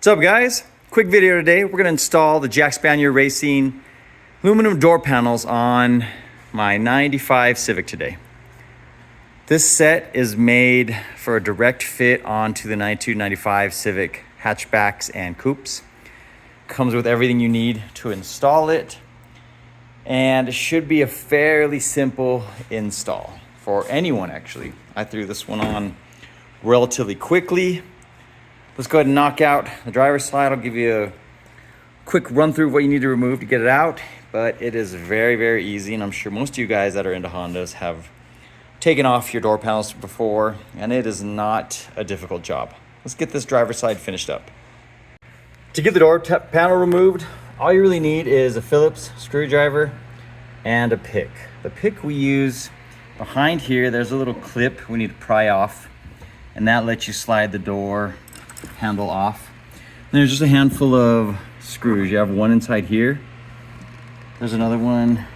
What's up, guys? Quick video today. We're going to install the Jackspania Racing aluminum door panels on my 95 Civic today. This set is made for a direct fit onto the 92, 95 Civic hatchbacks and coupes. Comes with everything you need to install it, and it should be a fairly simple install for anyone, actually. I threw this one on relatively quickly. Let's go ahead and knock out the driver's side. I'll give you a quick run through of what you need to remove to get it out, but it is very, very easy, and I'm sure most of you guys that are into Hondas have taken off your door panels before, and it is not a difficult job. Let's get this driver's side finished up. To get the door panel removed, all you really need is a Phillips screwdriver and a pick. The pick we use behind here, there's a little clip we need to pry off, and that lets you slide the door handle off. And there's just a handful of screws. You have one inside here. There's another one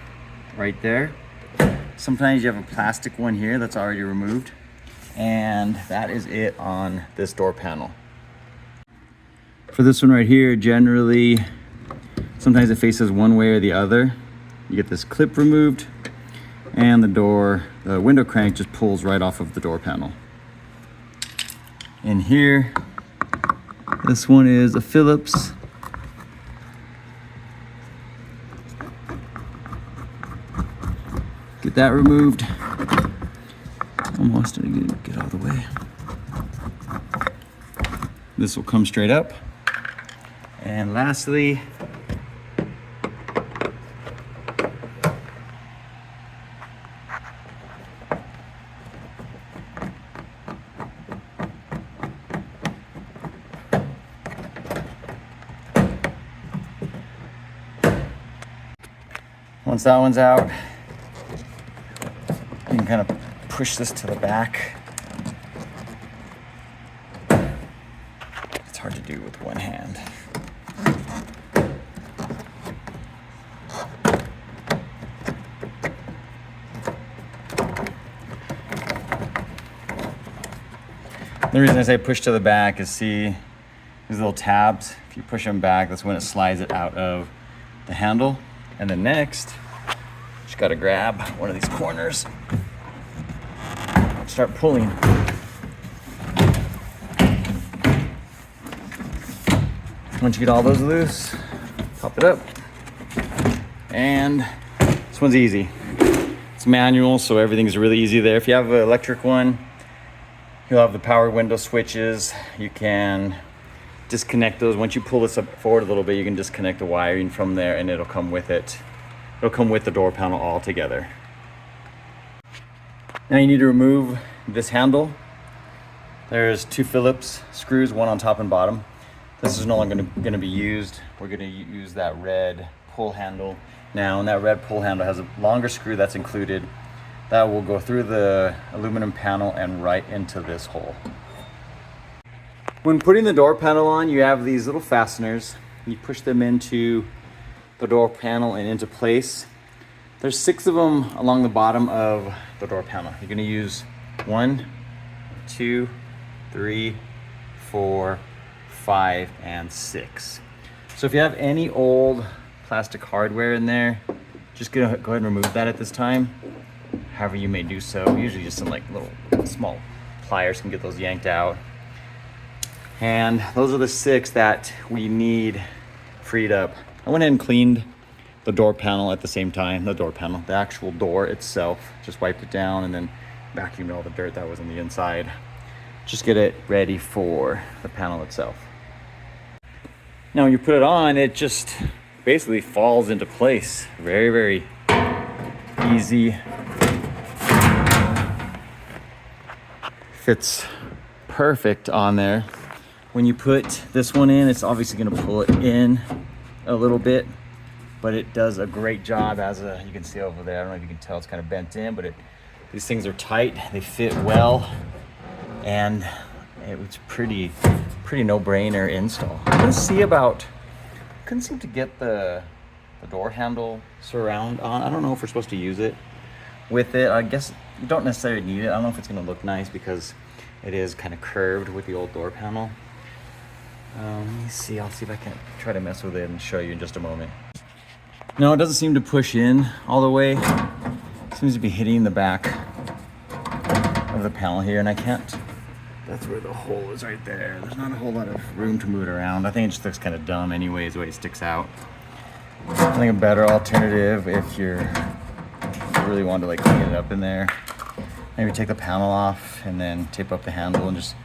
right there. Sometimes you have a plastic one here that's already removed. And that is it on this door panel. For this one right here, generally, sometimes it faces one way or the other. You get this clip removed, and the window crank just pulls right off of the door panel. In here, this one is a Phillips. Get that removed. Almost didn't get out of the way. This will come straight up. And lastly, once that one's out, you can kind of push this to the back. It's hard to do with one hand. The reason I say push to the back is, see these little tabs? If you push them back, that's when it slides it out of the handle. And then next, just gotta grab one of these corners, start pulling. Once you get all those loose, pop it up. And this one's easy. It's manual, so everything's really easy there. If you have an electric one, you'll have the power window switches. You can disconnect those. Once you pull this up forward a little bit, you can disconnect the wiring from there, and it'll come with it. It'll come with the door panel all together. Now you need to remove this handle. There's two Phillips screws, one on top and bottom. This is no longer going to be used. We're going to use that red pull handle now, and that red pull handle has a longer screw that's included that will go through the aluminum panel and right into this hole. When putting the door panel on, you have these little fasteners. You push them into the door panel and into place. There's 6 of them along the bottom of the door panel. You're gonna use 1, 2, 3, 4, 5, and 6. So if you have any old plastic hardware in there, just go ahead and remove that at this time. However you may do so. Usually just some like little small pliers can get those yanked out. And those are the 6 that we need freed up. I went ahead and cleaned the door panel at the same time. The actual door itself. Just wiped it down and then vacuumed all the dirt that was on the inside. Just get it ready for the panel itself. Now when you put it on, it just basically falls into place. Very, very easy. Fits perfect on there. When you put this one in, it's obviously going to pull it in a little bit, but it does a great job you can see over there. I don't know if you can tell, it's kind of bent in, but these things are tight, they fit well, and it was pretty no-brainer install. Couldn't seem to get the door handle surround on. I don't know if we're supposed to use it with it. I guess you don't necessarily need it. I don't know if it's going to look nice because it is kind of curved with the old door panel. Let me see, I'll see if I can try to mess with it and show you in just a moment. No, it doesn't seem to push in all the way. It seems to be hitting the back of the panel here, and I can't. That's where the hole is right there. There's not a whole lot of room to move it around. I think it just looks kind of dumb anyways, the way it sticks out. I think a better alternative if you really want to like clean it up in there, maybe take the panel off and then tape up the handle and just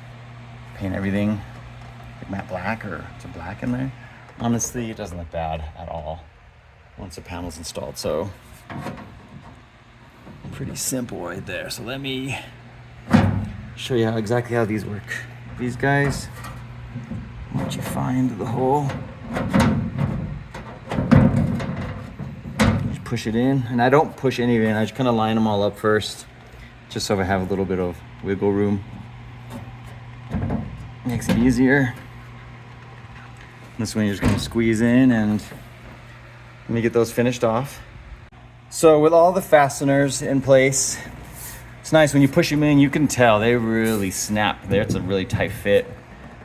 paint everything like matte black or some black in there. Honestly, it doesn't look bad at all once the panel's installed. So pretty simple right there. So let me show you exactly how these work. These guys, once you find the hole, you push it in. And I don't push any of it in, I just kind of line them all up first, just so I have a little bit of wiggle room. Makes it easier. This one you're just gonna squeeze in, and let me get those finished off. So with all the fasteners in place, it's nice when you push them in, you can tell they really snap there. It's a really tight fit.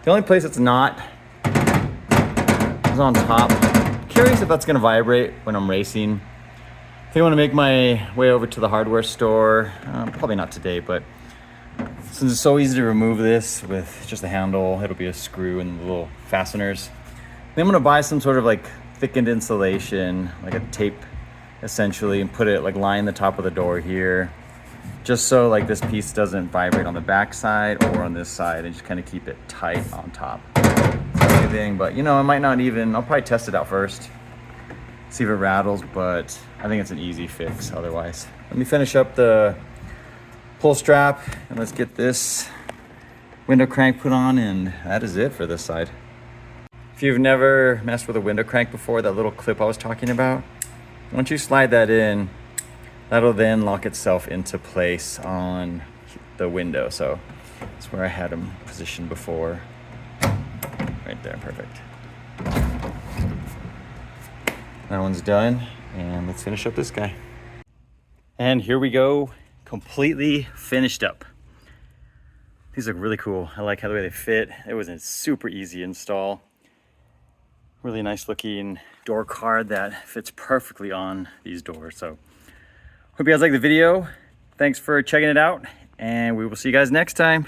The only place it's not is on top. Curious if that's gonna vibrate when I'm racing. I think I wanna make my way over to the hardware store. Probably not today, but since it's so easy to remove this with just the handle, it'll be a screw and the little fasteners. Then I'm gonna buy some sort of like thickened insulation, like a tape essentially, and put it like line the top of the door here, just so like this piece doesn't vibrate on the back side or on this side, and just kind of keep it tight on top. Anything, but you know, I might not even, I'll probably test it out first, see if it rattles, but I think it's an easy fix otherwise. Let me finish up the pull strap and let's get this window crank put on, and that is it for this side. If you've never messed with a window crank before, that little clip I was talking about, once you slide that in, that'll then lock itself into place on the window. So that's where I had them positioned before. Right there, perfect. That one's done, and let's finish up this guy. And here we go, completely finished up. These look really cool. I like how the way they fit. It was a super easy install. Really nice looking door card that fits perfectly on these doors. So hope you guys like the video. Thanks for checking it out, and we will see you guys next time.